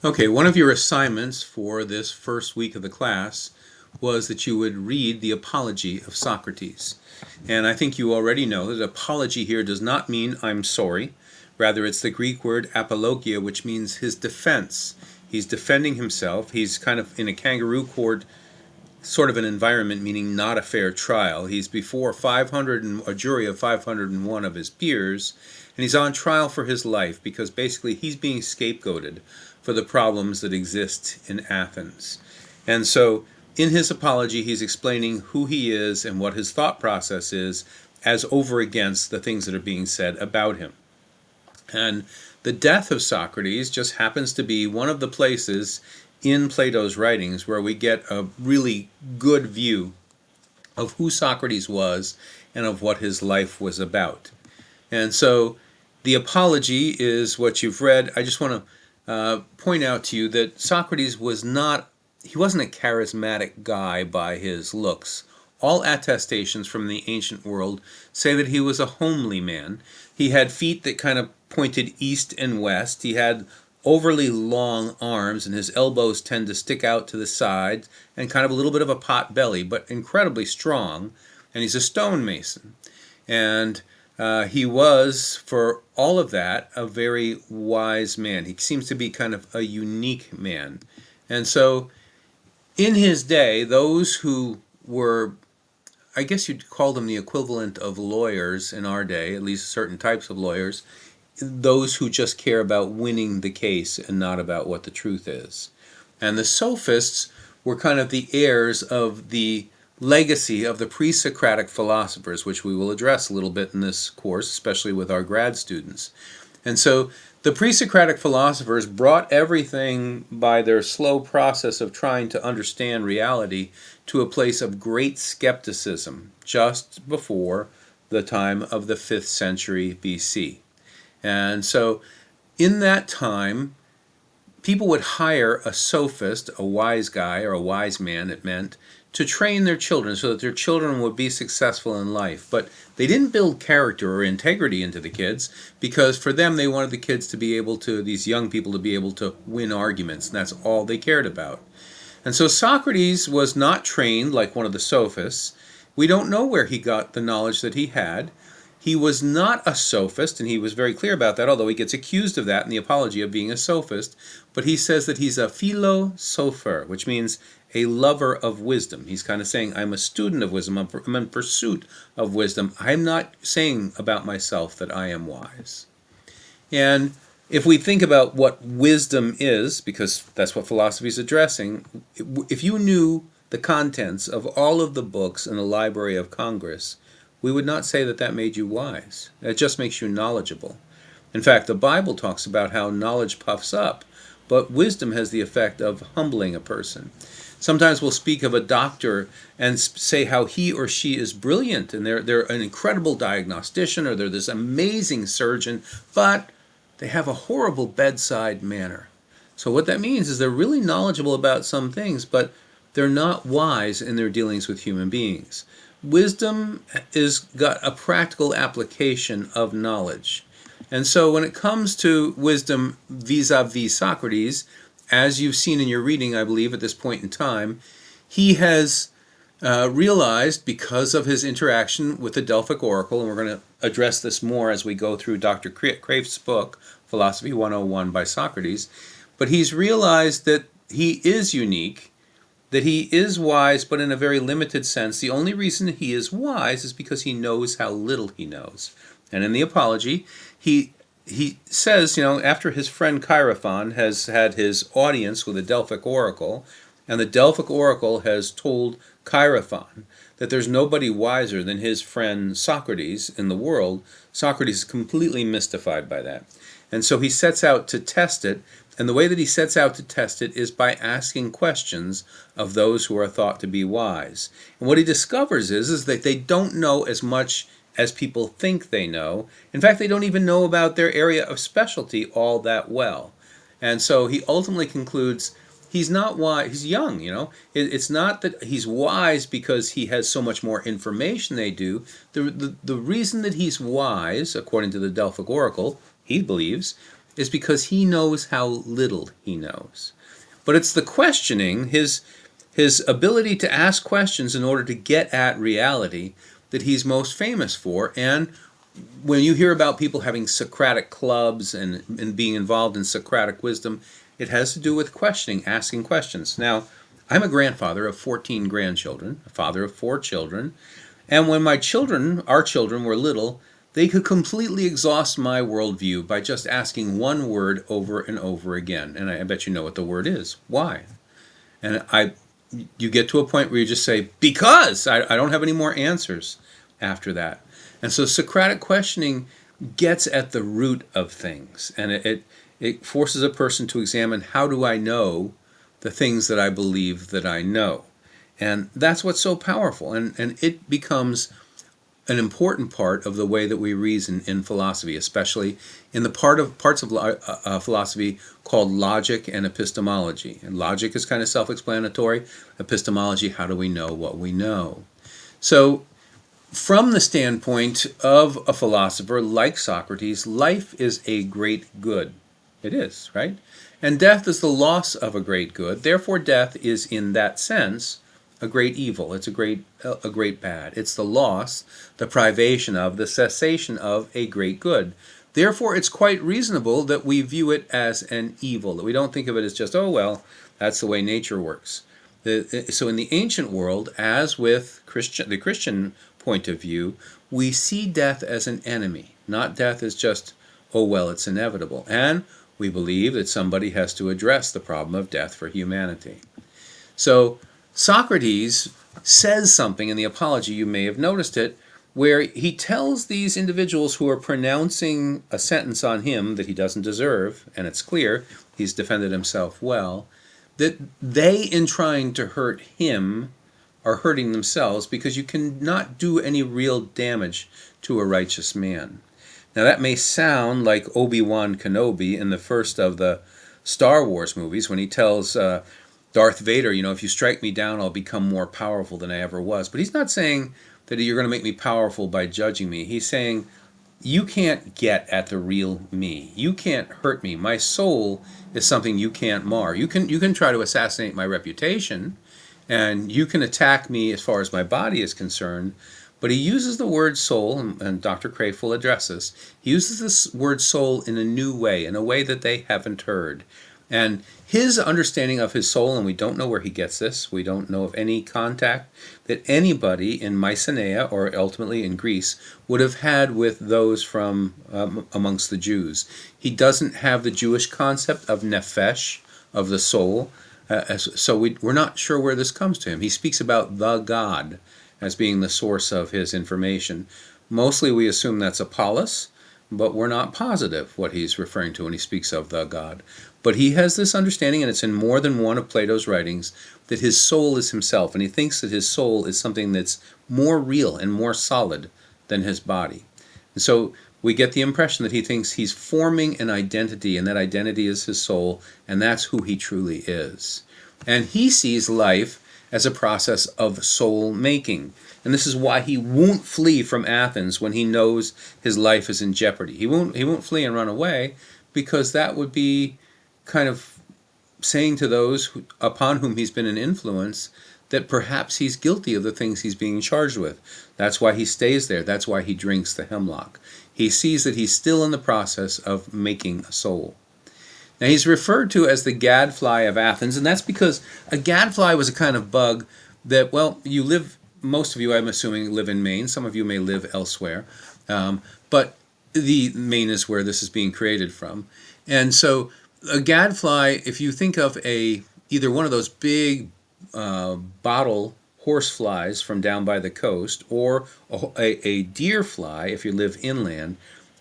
Okay, one of your assignments for this first week of the class was that you would read the Apology of Socrates. And I think you already know that apology here does not mean I'm sorry. Rather, it's the Greek word apologia, which means his defense. He's defending himself. He's kind of in a kangaroo court sort of an environment, meaning not a fair trial. He's before a jury of 501 of his peers, and he's on trial for his life because basically he's being scapegoated for the problems that exist in Athens. And so in his apology, he's explaining who he is and what his thought process is as over against the things that are being said about him. And the death of Socrates just happens to be one of the places in Plato's writings where we get a really good view of who Socrates was and of what his life was about. And so the apology is what you've read. I just want to point out to you that Socrates he wasn't a charismatic guy by his looks. All attestations from the ancient world say that he was a homely man. He had feet that kind of pointed east and west. He had overly long arms, and his elbows tend to stick out to the sides, and kind of a little bit of a pot belly, but incredibly strong. And he's a stonemason. And he was, for all of that, a very wise man. He seems to be kind of a unique man. And so, in his day, those who were, I guess you'd call them the equivalent of lawyers in our day, at least certain types of lawyers, those who just care about winning the case and not about what the truth is. And the sophists were kind of the heirs of the legacy of the pre-Socratic philosophers, which we will address a little bit in this course, especially with our grad students. And so the pre-Socratic philosophers brought everything by their slow process of trying to understand reality to a place of great skepticism just before the time of the 5th century BC. And so in that time, people would hire a sophist, a wise guy or a wise man, it meant, to train their children so that their children would be successful in life. But they didn't build character or integrity into the kids because for them they wanted the kids to be able to, these young people to be able to win arguments, and that's all they cared about. And so Socrates was not trained like one of the sophists. We don't know where he got the knowledge that he had. He was not a sophist, and he was very clear about that, although he gets accused of that in the Apology of being a sophist. But he says that he's a philosopher, which means a lover of wisdom. He's kind of saying, I'm a student of wisdom, I'm in pursuit of wisdom. I'm not saying about myself that I am wise. And if we think about what wisdom is, because that's what philosophy is addressing, if you knew the contents of all of the books in the Library of Congress, we would not say that that made you wise. It just makes you knowledgeable. In fact, the Bible talks about how knowledge puffs up, but wisdom has the effect of humbling a person. Sometimes we'll speak of a doctor and say how he or she is brilliant, and they're an incredible diagnostician, or they're this amazing surgeon, but they have a horrible bedside manner. So what that means is they're really knowledgeable about some things, but they're not wise in their dealings with human beings. Wisdom is got a practical application of knowledge. And so when it comes to wisdom vis-a-vis Socrates, as you've seen in your reading, I believe, at this point in time, he has realized, because of his interaction with the Delphic Oracle, and we're going to address this more as we go through Dr. Kraeft's book, Philosophy 101 by Socrates, but he's realized that he is unique, that he is wise, but in a very limited sense. The only reason he is wise is because he knows how little he knows. And in the Apology, he says, after his friend Chaerephon has had his audience with the Delphic Oracle, and the Delphic Oracle has told Chaerephon that there's nobody wiser than his friend Socrates in the world, Socrates is completely mystified by that. And so he sets out to test it, and the way that he sets out to test it is by asking questions of those who are thought to be wise. And what he discovers is that they don't know as much as people think they know. In fact, they don't even know about their area of specialty all that well. And so he ultimately concludes he's not wise. He's young, It's not that he's wise because he has so much more information they do. The reason that he's wise, according to the Delphic Oracle, he believes, is because he knows how little he knows. But it's the questioning, his ability to ask questions in order to get at reality, that he's most famous for. And when you hear about people having Socratic clubs and being involved in Socratic wisdom, it has to do with questioning, asking questions. Now, I'm a grandfather of 14 grandchildren, a father of 4 children, and when our children were little, they could completely exhaust my worldview by just asking one word over and over again. And I bet you know what the word is. Why? And you get to a point where you just say, because I don't have any more answers after that. And so Socratic questioning gets at the root of things, and it forces a person to examine, how do I know the things that I believe that I know? And that's what's so powerful, and it becomes an important part of the way that we reason in philosophy, especially in the parts of philosophy called logic and epistemology. And logic is kind of self-explanatory. Epistemology, how do we know what we know? So from the standpoint of a philosopher like Socrates, life is a great good. It is, right? And death is the loss of a great good. Therefore, death is, in that sense, a great evil. It's a great bad. It's the loss, the privation of, the cessation of a great good. Therefore, it's quite reasonable that we view it as an evil, that we don't think of it as just, oh, well, that's the way nature works. So in the ancient world, as with the Christian point of view, we see death as an enemy, not death as just, oh, well, it's inevitable. And we believe that somebody has to address the problem of death for humanity. So Socrates says something in the Apology, you may have noticed it, where he tells these individuals who are pronouncing a sentence on him that he doesn't deserve, and it's clear he's defended himself well, that they, in trying to hurt him, are hurting themselves, because you cannot do any real damage to a righteous man. Now that may sound like Obi-Wan Kenobi in the first of the Star Wars movies, when he tells Darth Vader, if you strike me down, I'll become more powerful than I ever was. But he's not saying that you're going to make me powerful by judging me. He's saying, you can't get at the real me. You can't hurt me. My soul is something you can't mar. You can try to assassinate my reputation, and you can attack me as far as my body is concerned. But he uses the word soul, and Dr. Crayf will address this. He uses this word soul in a new way, in a way that they haven't heard. And his understanding of his soul, and we don't know where he gets this, we don't know of any contact that anybody in Mycenae or ultimately in Greece would have had with those from amongst the Jews. He doesn't have the Jewish concept of nephesh, of the soul, so we're not sure where this comes to him. He speaks about the God as being the source of his information. Mostly we assume that's Apollos, but we're not positive what he's referring to when he speaks of the God. But he has this understanding, and it's in more than one of Plato's writings, that his soul is himself, and he thinks that his soul is something that's more real and more solid than his body. And so we get the impression that he thinks he's forming an identity, and that identity is his soul, and that's who he truly is. And he sees life as a process of soul making. And this is why he won't flee from Athens when he knows his life is in jeopardy. He won't flee and run away, because that would be kind of saying to those upon whom he's been an influence that perhaps he's guilty of the things he's being charged with. That's why he stays there. That's why he drinks the hemlock. He sees that he's still in the process of making a soul. Now he's referred to as the gadfly of Athens, and that's because a gadfly was a kind of bug that, well, most of you, I'm assuming, live in Maine. Some of you may live elsewhere. But the Maine is where this is being created from. And so a gadfly, if you think of either one of those big bottle horse flies from down by the coast, or a deer fly if you live inland,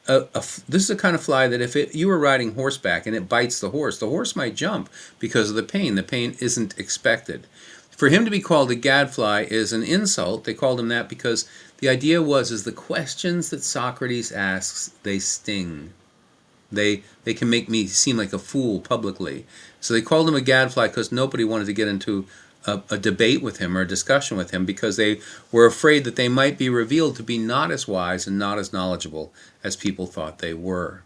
this is a kind of fly that if you were riding horseback and it bites the horse might jump because of the pain. The pain isn't expected. For him to be called a gadfly is an insult. They called him that because the idea is the questions that Socrates asks, they sting. They can make me seem like a fool publicly. So they called him a gadfly because nobody wanted to get into a debate with him or a discussion with him, because they were afraid that they might be revealed to be not as wise and not as knowledgeable as people thought they were.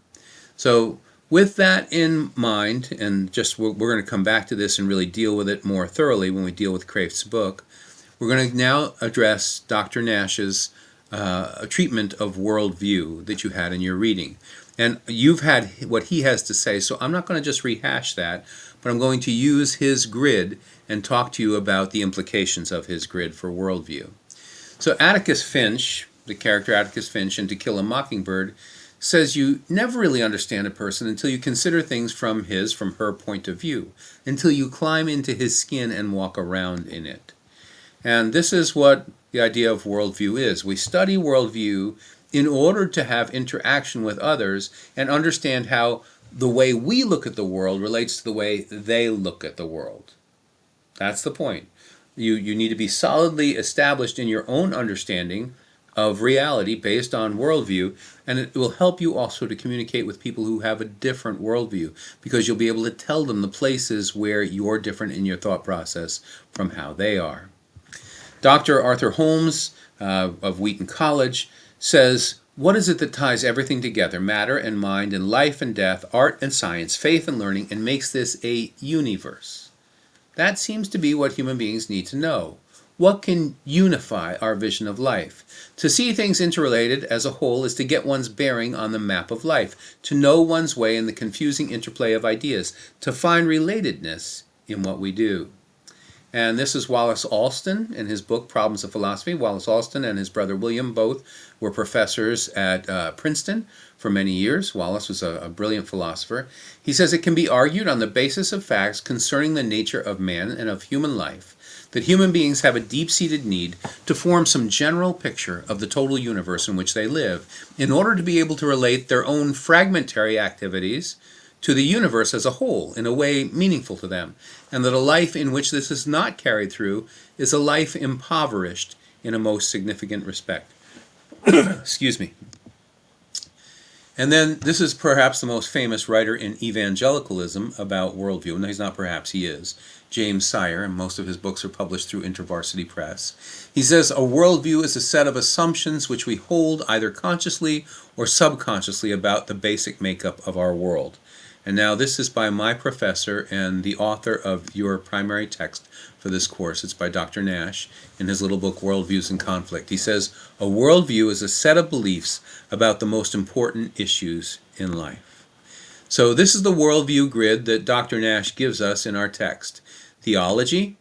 So With that in mind, and just we're going to come back to this and really deal with it more thoroughly when we deal with Kreft's book, we're going to now address Dr. Nash's treatment of worldview that you had in your reading. And you've had what he has to say, so I'm not going to just rehash that, but I'm going to use his grid and talk to you about the implications of his grid for worldview. So Atticus Finch, the character Atticus Finch in To Kill a Mockingbird, says you never really understand a person until you consider things from her point of view, until you climb into his skin and walk around in it. And this is what the idea of worldview is. We study worldview in order to have interaction with others and understand how the way we look at the world relates to the way they look at the world. That's the point. You need to be solidly established in your own understanding of reality based on worldview, and it will help you also to communicate with people who have a different worldview, because you'll be able to tell them the places where you're different in your thought process from how they are. Dr. Arthur Holmes of Wheaton College says, what is it that ties everything together, matter and mind and life and death, art and science, faith and learning, and makes this a universe? That seems to be what human beings need to know. What can unify our vision of life? To see things interrelated as a whole is to get one's bearing on the map of life, to know one's way in the confusing interplay of ideas, to find relatedness in what we do. And this is Wallace Alston in his book Problems of Philosophy. Wallace Alston and his brother William both were professors at Princeton for many years. Wallace was a brilliant philosopher. He says it can be argued on the basis of facts concerning the nature of man and of human life that human beings have a deep-seated need to form some general picture of the total universe in which they live in order to be able to relate their own fragmentary activities to the universe as a whole in a way meaningful to them, and that a life in which this is not carried through is a life impoverished in a most significant respect. Excuse me. And then this is perhaps the most famous writer in evangelicalism about worldview. No, he's not perhaps, he is. James Sire, and most of his books are published through InterVarsity Press. He says, a worldview is a set of assumptions which we hold either consciously or subconsciously about the basic makeup of our world. And now this is by my professor and the author of your primary text for this course. It's by Dr. Nash in his little book, Worldviews in Conflict. He says, a worldview is a set of beliefs about the most important issues in life. So this is the worldview grid that Dr. Nash gives us in our text. Theology,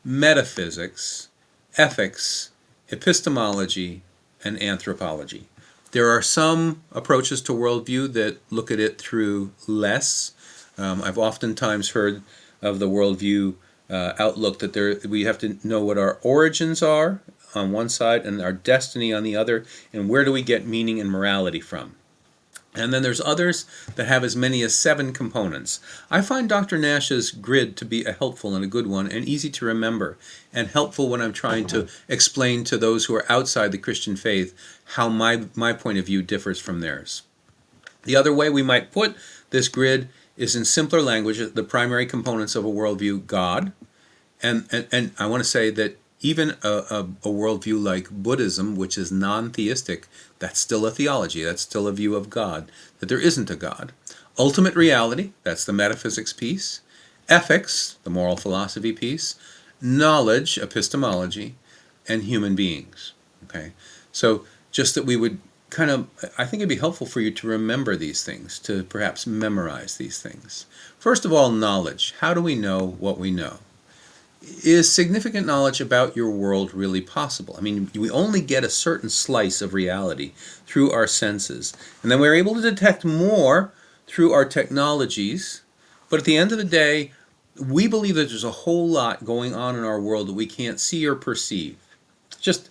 metaphysics, ethics, epistemology, and anthropology. There are some approaches to worldview that look at it through less. I've oftentimes heard of the worldview outlook that we have to know what our origins are on one side and our destiny on the other, and where do we get meaning and morality from. And then there's others that have as many as 7 components. I find Dr. Nash's grid to be a helpful and a good one and easy to remember, and helpful when I'm trying to explain to those who are outside the Christian faith how my point of view differs from theirs. The other way we might put this grid is in simpler language, the primary components of a worldview: God. And I want to say that even a worldview like Buddhism, which is non-theistic, that's still a theology, that's still a view of God, that there isn't a God. Ultimate reality, that's the metaphysics piece. Ethics, the moral philosophy piece. Knowledge, epistemology, and human beings. Okay, so just that we would I think it'd be helpful for you to remember these things, to perhaps memorize these things. First of all, knowledge. How do we know what we know? Is significant knowledge about your world really possible? I mean, we only get a certain slice of reality through our senses, and then we're able to detect more through our technologies, but at the end of the day, we believe that there's a whole lot going on in our world that we can't see or perceive. Just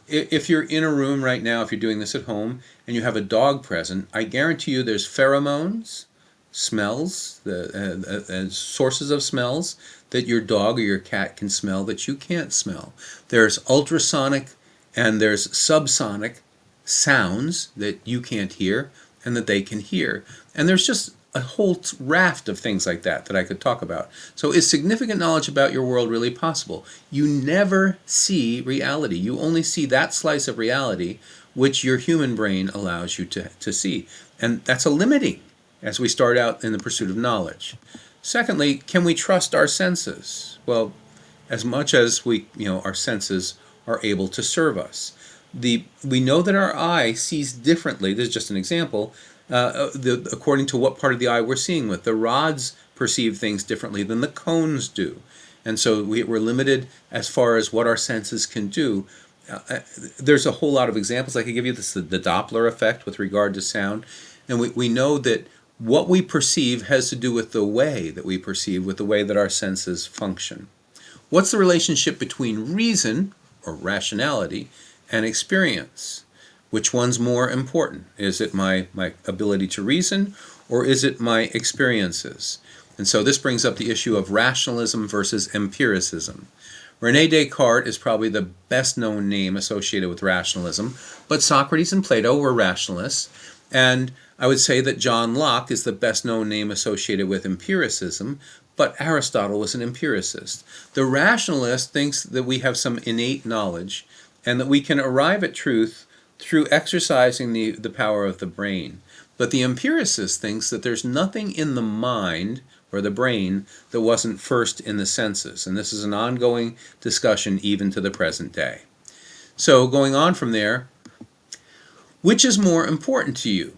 if you're in a room right now, if you're doing this at home, and you have a dog present, I guarantee you there's pheromones, smells, sources of smells that your dog or your cat can smell that you can't smell. There's ultrasonic and there's subsonic sounds that you can't hear and that they can hear. And there's just a whole raft of things like that I could talk about. So is significant knowledge about your world really possible? You never see reality. You only see that slice of reality which your human brain allows you to see. And that's a limiting. as we start out in the pursuit of knowledge. Secondly, can we trust our senses? Well, as much as our senses are able to serve us. We know that our eye sees differently. This is just an example. According to what part of the eye we're seeing with. The rods perceive things differently than the cones do. And so we're limited as far as what our senses can do. There's a whole lot of examples I could give you. This is the Doppler effect with regard to sound. And we know that what we perceive has to do with the way that we perceive, with the way that our senses function. What's the relationship between reason, or rationality, and experience? Which one's more important? Is it my ability to reason, or is it my experiences? And so this brings up the issue of rationalism versus empiricism. René Descartes is probably the best known name associated with rationalism, but Socrates and Plato were rationalists, and I would say that John Locke is the best known name associated with empiricism, but Aristotle was an empiricist. The rationalist thinks that we have some innate knowledge and that we can arrive at truth through exercising the power of the brain. But the empiricist thinks that there's nothing in the mind or the brain that wasn't first in the senses. And this is an ongoing discussion even to the present day. So going on from there, which is more important to you?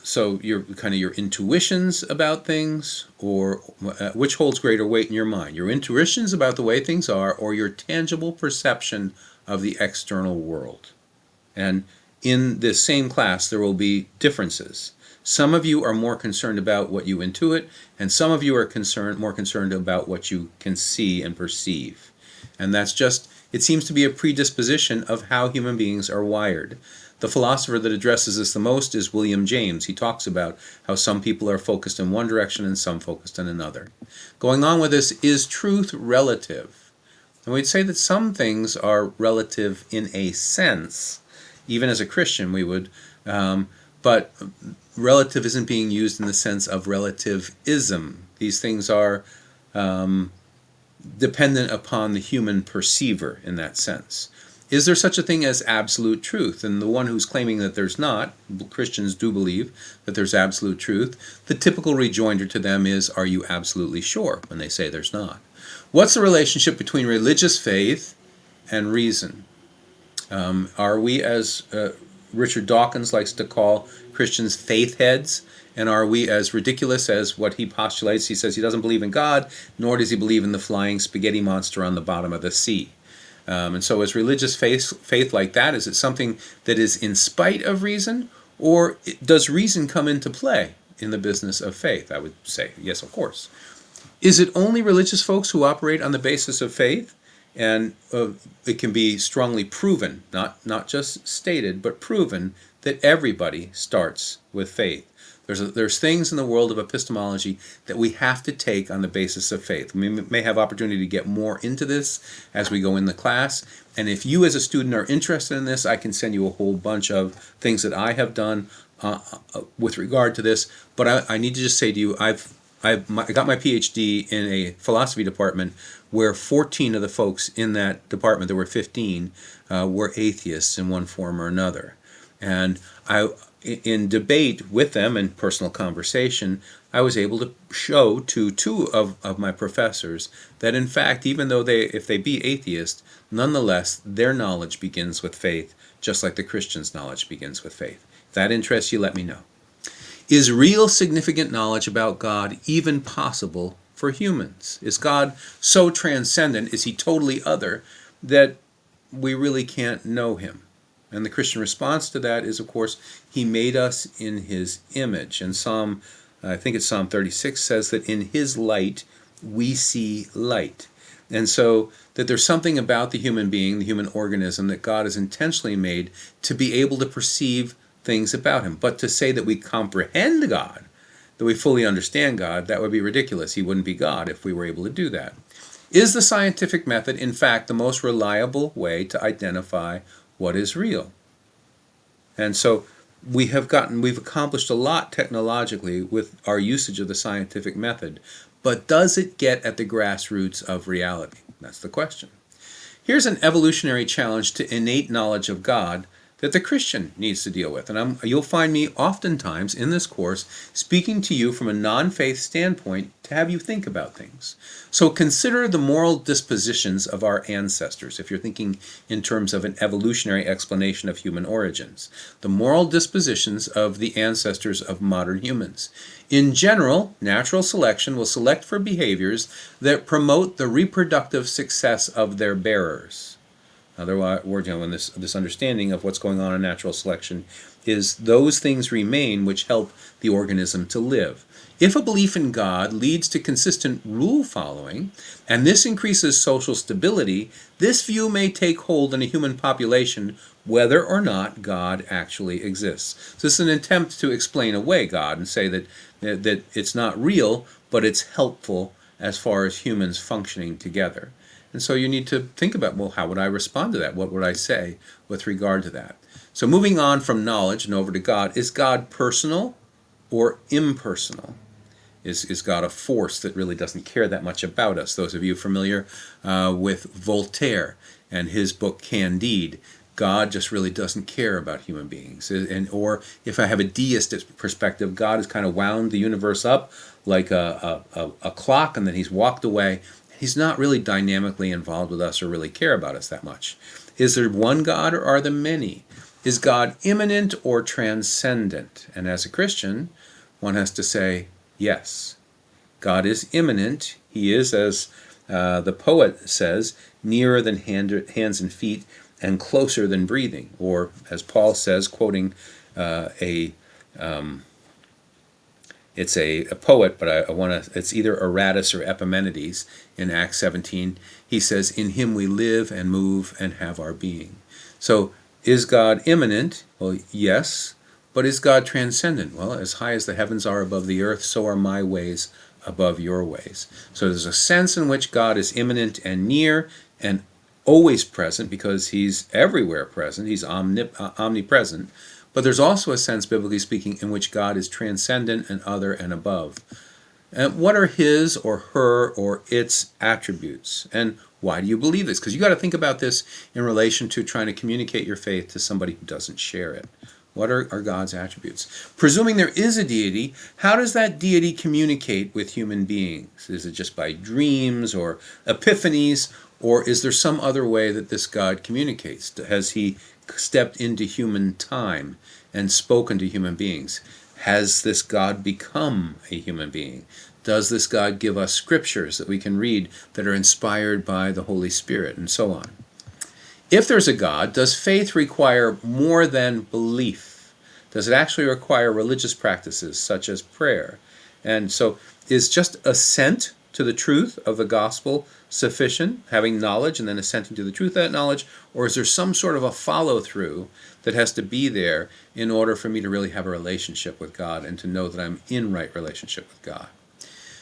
So your intuitions about things, or which holds greater weight in your mind? Your intuitions about the way things are, or your tangible perception of the external world? And in this same class, there will be differences. Some of you are more concerned about what you intuit, and some of you are more concerned about what you can see and perceive. And that's just, it seems to be a predisposition of how human beings are wired. The philosopher that addresses this the most is William James. He talks about how some people are focused in one direction and some focused in another. Going on with this, is truth relative? And we'd say that some things are relative in a sense. Even as a Christian, we would. But relative isn't being used in the sense of relativism. These things are dependent upon the human perceiver in that sense. Is there such a thing as absolute truth? And the one who's claiming that there's not, Christians do believe that there's absolute truth, the typical rejoinder to them is, are you absolutely sure, when they say there's not? What's the relationship between religious faith and reason? Are we, as Richard Dawkins likes to call Christians, faith heads? And are we as ridiculous as what he postulates? He says he doesn't believe in God, nor does he believe in the flying spaghetti monster on the bottom of the sea. And so is religious faith like that? Is it something that is in spite of reason? Or does reason come into play in the business of faith? I would say yes, of course. Is it only religious folks who operate on the basis of faith? And it can be strongly proven, not just stated, but proven, that everybody starts with faith. There's things in the world of epistemology that we have to take on the basis of faith. We may have opportunity to get more into this as we go in the class. And if you as a student are interested in this, I can send you a whole bunch of things that I have done with regard to this. But I need to just say to you, I got my PhD in a philosophy department where 14 of the folks in that department, there were 15, were atheists in one form or another. And in debate with them and personal conversation, I was able to show to two of my professors that in fact, even though if they be atheist, nonetheless, their knowledge begins with faith, just like the Christian's knowledge begins with faith. If that interests you, let me know. Is real significant knowledge about God even possible for humans? Is God so transcendent, is he totally other, that we really can't know him? And the Christian response to that is, of course, he made us in his image. And I think it's Psalm 36 says that in his light we see light. And so that there's something about the human being, the human organism, that God has intentionally made to be able to perceive things about him. But to say that we comprehend God, that we fully understand God, that would be ridiculous. He wouldn't be God if we were able to do that. Is the scientific method, in fact, the most reliable way to identify what is real? And so we've accomplished a lot technologically with our usage of the scientific method, but does it get at the grassroots of reality? That's the question. Here's an evolutionary challenge to innate knowledge of God that the Christian needs to deal with. And you'll find me oftentimes in this course speaking to you from a non-faith standpoint to have you think about things. So consider the moral dispositions of our ancestors, if you're thinking in terms of an evolutionary explanation of human origins. The moral dispositions of the ancestors of modern humans. In general, natural selection will select for behaviors that promote the reproductive success of their bearers. In other words, in this understanding of what's going on in natural selection is those things remain which help the organism to live. If a belief in God leads to consistent rule following, and this increases social stability, this view may take hold in a human population whether or not God actually exists. So this is an attempt to explain away God and say that it's not real, but it's helpful as far as humans functioning together. And so you need to think about, well, how would I respond to that? What would I say with regard to that? So moving on from knowledge and over to God, is God personal or impersonal? Is God a force that really doesn't care that much about us? Those of you familiar with Voltaire and his book Candide, God just really doesn't care about human beings. Or if I have a deist perspective, God has kind of wound the universe up like a clock, and then he's walked away. He's not really dynamically involved with us or really care about us that much. Is there one God or are there many? Is God immanent or transcendent? And as a Christian, one has to say, yes. God is immanent. He is, as the poet says, nearer than hands and feet and closer than breathing. Or, as Paul says, quoting it's a poet, but it's either Aratus or Epimenides in Acts 17. He says, in him we live and move and have our being. So is God immanent? Well, yes. But is God transcendent? Well, as high as the heavens are above the earth, so are my ways above your ways. So there's a sense in which God is immanent and near and always present because he's everywhere present. He's omnipresent. But there's also a sense, biblically speaking, in which God is transcendent and other and above. And what are his or her or its attributes? And why do you believe this? Because you got to think about this in relation to trying to communicate your faith to somebody who doesn't share it. What are God's attributes? Presuming there is a deity, how does that deity communicate with human beings? Is it just by dreams or epiphanies? Or is there some other way that this God communicates? Has he stepped into human time and spoken to human beings? Has this God become a human being? Does this God give us scriptures that we can read that are inspired by the Holy Spirit, and so on? If there's a God, does faith require more than belief? Does it actually require religious practices such as prayer? And so is just assent to the truth of the gospel sufficient, having knowledge and then assenting to the truth of that knowledge? Or is there some sort of a follow-through that has to be there in order for me to really have a relationship with God and to know that I'm in right relationship with God?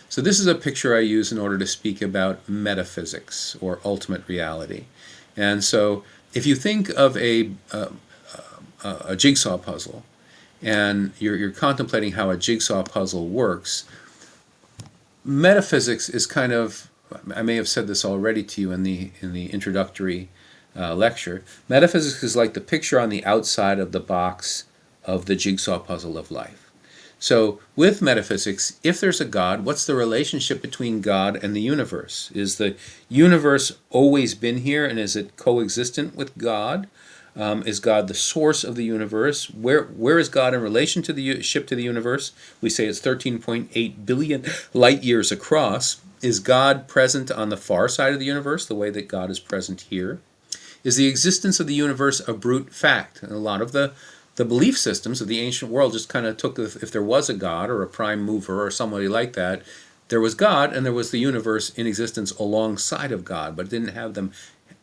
So this is a picture I use in order to speak about metaphysics or ultimate reality. And so if you think of a jigsaw puzzle and you're contemplating how a jigsaw puzzle works, metaphysics is kind of, I may have said this already to you in the introductory lecture, metaphysics is like the picture on the outside of the box of the jigsaw puzzle of life. So with metaphysics, if there's a God, what's the relationship between God and the universe? Is the universe always been here, and is it coexistent with God? Is God the source of the universe? Where is God in relation to the ship to the universe? We say it's 13.8 billion light years across. Is God present on the far side of the universe, the way that God is present here? Is the existence of the universe a brute fact? And a lot of the belief systems of the ancient world just kind of took, if there was a God or a prime mover or somebody like that, there was God and there was the universe in existence alongside of God, but it didn't have them.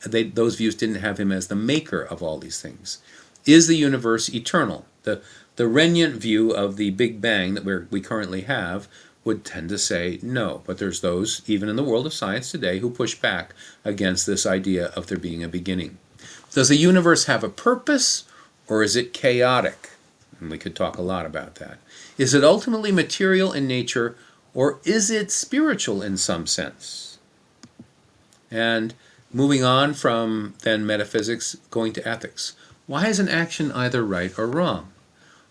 Those views didn't have him as the maker of all these things. Is the universe eternal? The Renyian view of the Big Bang that we currently have would tend to say no, but there's those, even in the world of science today, who push back against this idea of there being a beginning. Does the universe have a purpose, or is it chaotic? And we could talk a lot about that. Is it ultimately material in nature, or is it spiritual in some sense? And moving on from then metaphysics, going to ethics. Why is an action either right or wrong?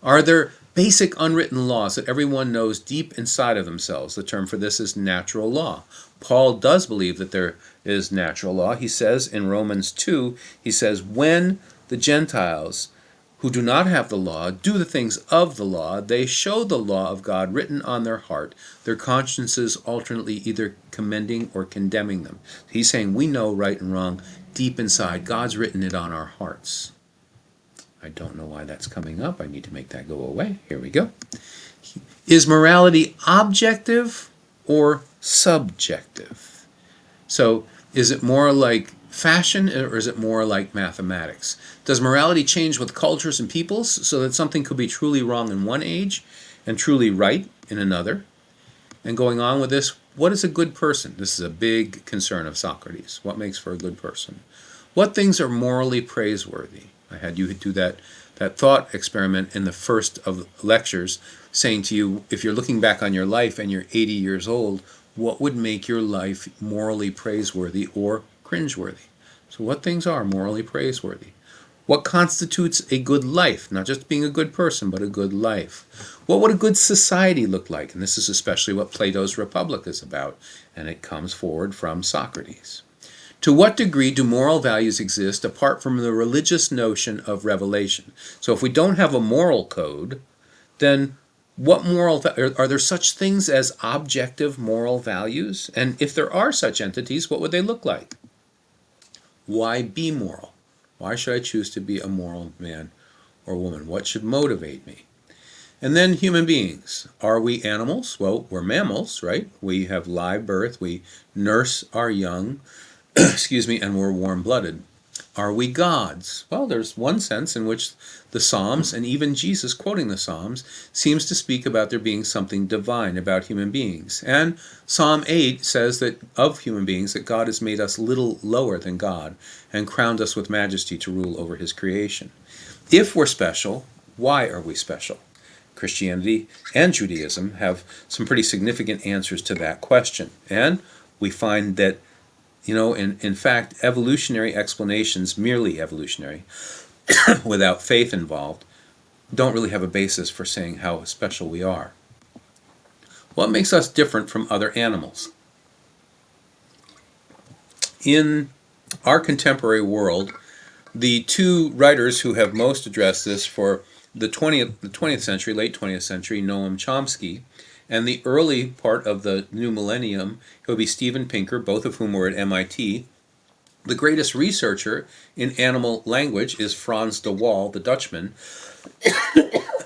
Are there basic unwritten laws that everyone knows deep inside of themselves? The term for this is natural law. Paul does believe that there is natural law. He says in Romans 2, he says, when the Gentiles who do not have the law do the things of the law, they show the law of God written on their heart, their consciences alternately either commending or condemning them. He's saying we know right and wrong deep inside. God's written it on our hearts. I don't know why that's coming up. I need to make that go away. Here we go. Is morality objective or subjective? So is it more like fashion or is it more like mathematics? Does morality change with cultures and peoples so that something could be truly wrong in one age and truly right in another? And going on with this, what is a good person? This is a big concern of Socrates. What makes for a good person? What things are morally praiseworthy? I had you do that thought experiment in the first of the lectures, saying to you, if you're looking back on your life and you're 80 years old, what would make your life morally praiseworthy or cringeworthy? So what things are morally praiseworthy? What constitutes a good life? Not just being a good person, but a good life. What would a good society look like? And this is especially what Plato's Republic is about, and it comes forward from Socrates. To what degree do moral values exist apart from the religious notion of revelation? So if we don't have a moral code, then what are there such things as objective moral values? And if there are such entities, what would they look like? Why be moral? Why should I choose to be a moral man or woman? What should motivate me? And then human beings. Are we animals? Well, we're mammals, right? We have live birth. We nurse our young, excuse me, and we're warm-blooded. Are we gods? Well, there's one sense in which the Psalms, and even Jesus quoting the Psalms, seems to speak about there being something divine about human beings. And Psalm 8 says that of human beings that God has made us little lower than God and crowned us with majesty to rule over his creation. If we're special, why are we special? Christianity and Judaism have some pretty significant answers to that question. And we find that in fact, evolutionary explanations, merely evolutionary, without faith involved, don't really have a basis for saying how special we are. What makes us different from other animals? In our contemporary world, the two writers who have most addressed this for the 20th century, late 20th century, Noam Chomsky, and the early part of the new millennium, it would be Steven Pinker, both of whom were at MIT. The greatest researcher in animal language is Frans de Waal, the Dutchman,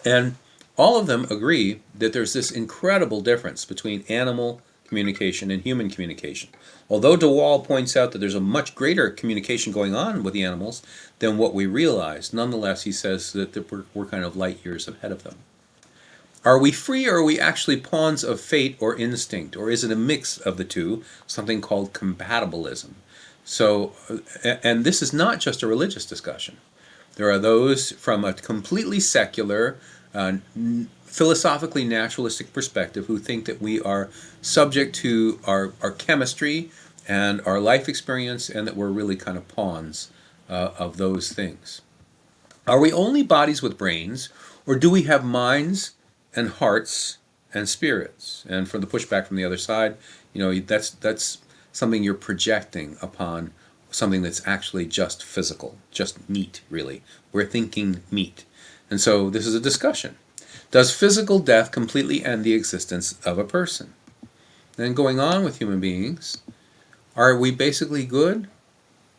and all of them agree that there's this incredible difference between animal communication and human communication. Although de Waal points out that there's a much greater communication going on with the animals than what we realize, nonetheless he says that we're kind of light years ahead of them. Are we free or are we actually pawns of fate or instinct? Or is it a mix of the two, something called compatibilism? So, and this is not just a religious discussion. There are those from a completely secular, philosophically naturalistic perspective who think that we are subject to our chemistry and our life experience and that we're really kind of pawns of those things. Are we only bodies with brains or do we have minds and hearts and spirits? And for the pushback from the other side, that's something you're projecting upon something that's actually just physical, just meat, really. We're thinking meat. And so this is a discussion. Does physical death completely end the existence of a person? Then going on with human beings, are we basically good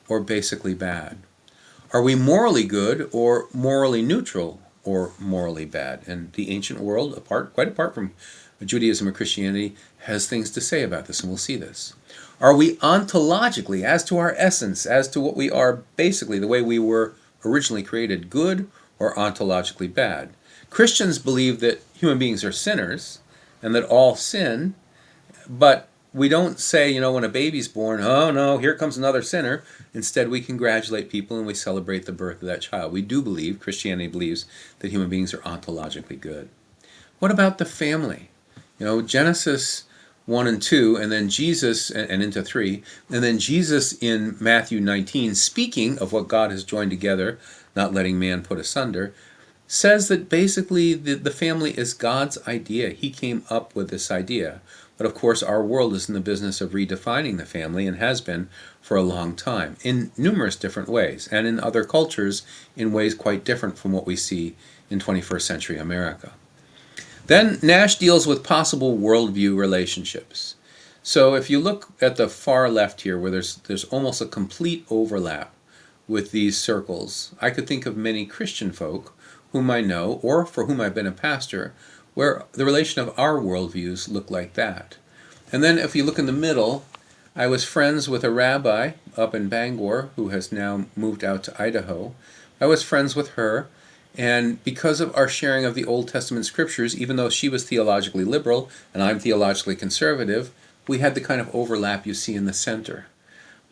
or basically bad? Are we morally good or morally neutral or morally bad? And the ancient world, quite apart from Judaism or Christianity, has things to say about this, and we'll see this. Are we ontologically, as to our essence, as to what we are basically, the way we were originally created, good or ontologically bad? Christians believe that human beings are sinners and that all sin, but we don't say, when a baby's born, oh no, here comes another sinner. Instead, we congratulate people and we celebrate the birth of that child. We do believe, Christianity believes, that human beings are ontologically good. What about the family? Genesis 1 and 2, and then Jesus, and into 3, and then Jesus in Matthew 19, speaking of what God has joined together, not letting man put asunder, says that basically the family is God's idea. He came up with this idea. But of course, our world is in the business of redefining the family and has been for a long time in numerous different ways, and in other cultures in ways quite different from what we see in 21st century America. Then Nash deals with possible worldview relationships. So if you look at the far left here, where there's almost a complete overlap with these circles, I could think of many Christian folk whom I know, or for whom I've been a pastor, where the relation of our worldviews look like that. And then if you look in the middle, I was friends with a rabbi up in Bangor who has now moved out to Idaho. I was friends with her, and because of our sharing of the Old Testament scriptures, even though she was theologically liberal and I'm theologically conservative, we had the kind of overlap you see in the center.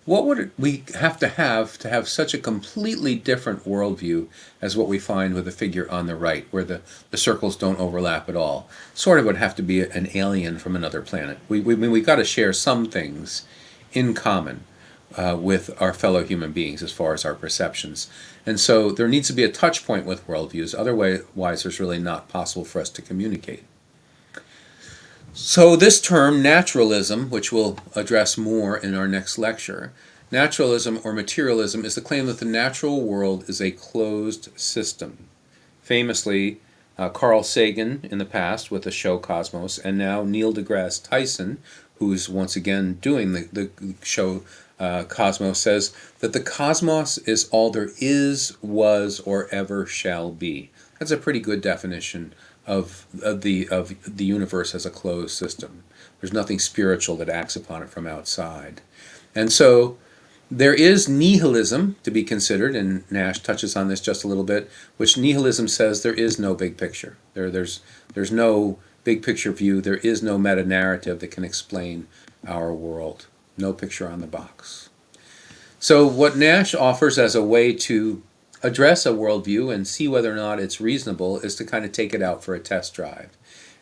What would we have to have such a completely different worldview as what we find with the figure on the right, where the circles don't overlap at all? Sort of would have to be an alien from another planet. We've got to share some things in common with our fellow human beings as far as our perceptions. And so there needs to be a touch point with worldviews, otherwise there's really not possible for us to communicate. So this term, naturalism, which we'll address more in our next lecture, naturalism or materialism is the claim that the natural world is a closed system. Famously, Carl Sagan in the past with the show Cosmos, and now Neil deGrasse Tyson, who's once again doing the show Cosmos, says that the cosmos is all there is, was, or ever shall be. That's a pretty good definition of the universe as a closed system. There's nothing spiritual that acts upon it from outside. And so there is nihilism to be considered, and Nash touches on this just a little bit, which nihilism says there is no big picture. There's no big picture view. There is no meta-narrative that can explain our world. No picture on the box. So what Nash offers as a way to address a worldview and see whether or not it's reasonable is to kind of take it out for a test drive.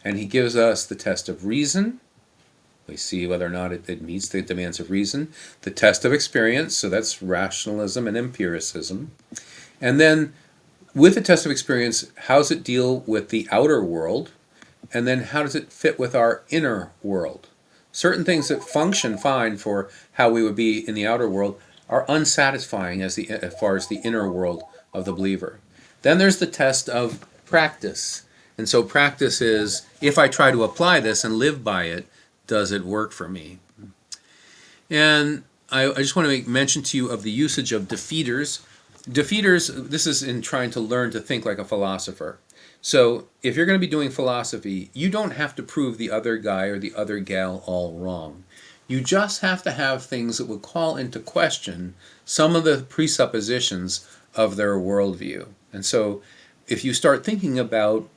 And he gives us the test of reason. We see whether or not it meets the demands of reason. The test of experience, so that's rationalism and empiricism. And then with the test of experience, how does it deal with the outer world? And then how does it fit with our inner world? Certain things that function fine for how we would be in the outer world are unsatisfying as far as the inner world of the believer. Then there's the test of practice. And so practice is, if I try to apply this and live by it, does it work for me? And I just want to make mention to you of the usage of defeaters. Defeaters, this is in trying to learn to think like a philosopher. So if you're going to be doing philosophy, you don't have to prove the other guy or the other gal all wrong. You just have to have things that would call into question some of the presuppositions of their worldview. And so if you start thinking about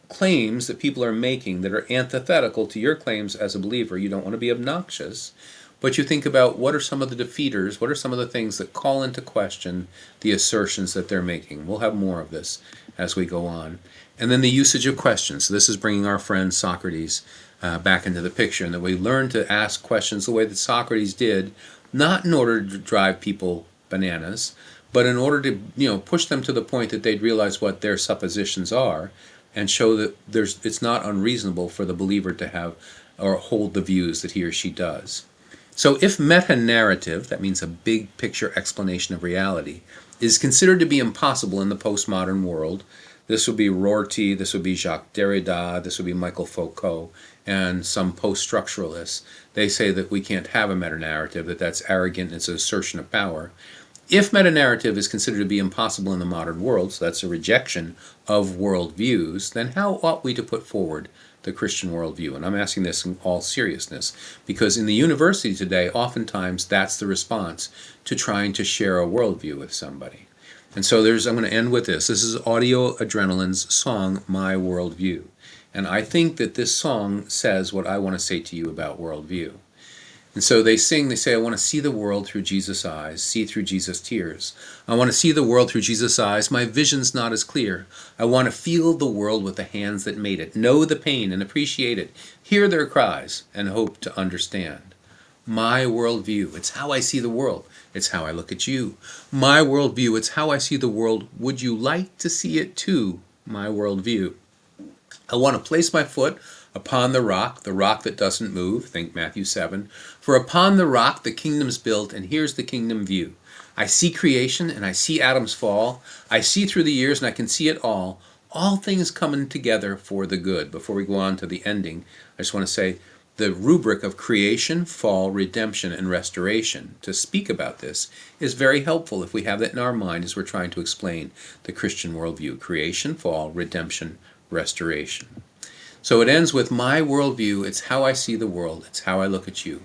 claims that people are making that are antithetical to your claims as a believer, you don't want to be obnoxious, but you think about what are some of the defeaters, what are some of the things that call into question the assertions that they're making. We'll have more of this as we go on. And then the usage of questions. So this is bringing our friend Socrates back into the picture, and that we learn to ask questions the way that Socrates did, not in order to drive people bananas, but in order to push them to the point that they'd realize what their suppositions are, and show that it's not unreasonable for the believer to have or hold the views that he or she does. So if meta-narrative, that means a big picture explanation of reality, is considered to be impossible in the postmodern world, this would be Rorty, this would be Jacques Derrida, this would be Michael Foucault, and some post-structuralists. They say that we can't have a meta-narrative, that's arrogant, it's an assertion of power. If meta-narrative is considered to be impossible in the modern world, so that's a rejection of worldviews, then how ought we to put forward the Christian worldview? And I'm asking this in all seriousness, because in the university today, oftentimes that's the response to trying to share a worldview with somebody. And so I'm going to end with this. This is Audio Adrenaline's song, My Worldview. And I think that this song says what I want to say to you about worldview. And so they sing, they say, I want to see the world through Jesus' eyes, see through Jesus' tears. I want to see the world through Jesus' eyes, my vision's not as clear. I want to feel the world with the hands that made it, know the pain and appreciate it, hear their cries and hope to understand. My worldview, it's how I see the world. It's how I look at you. My worldview, it's how I see the world. Would you like to see it too? My worldview. I want to place my foot upon the rock that doesn't move, think Matthew 7. For upon the rock the kingdom's built, and here's the kingdom view. I see creation and I see Adam's fall. I see through the years and I can see it all things coming together for the good. Before we go on to the ending, I just want to say the rubric of creation, fall, redemption, and restoration to speak about this is very helpful if we have that in our mind as we're trying to explain the Christian worldview. Creation, fall, redemption, restoration. So it ends with my worldview, it's how I see the world, it's how I look at you.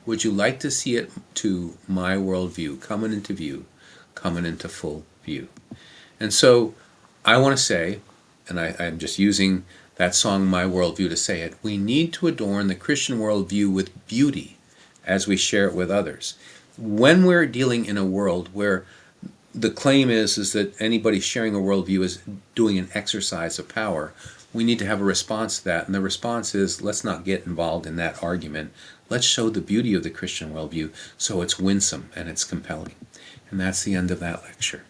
Would you like to see it to my worldview, coming into view, coming into full view? And so I want to say, and I'm just using that song, My Worldview, to say it, we need to adorn the Christian worldview with beauty as we share it with others. When we're dealing in a world where the claim is that anybody sharing a worldview is doing an exercise of power, we need to have a response to that. And the response is, let's not get involved in that argument. Let's show the beauty of the Christian worldview so it's winsome and it's compelling. And that's the end of that lecture.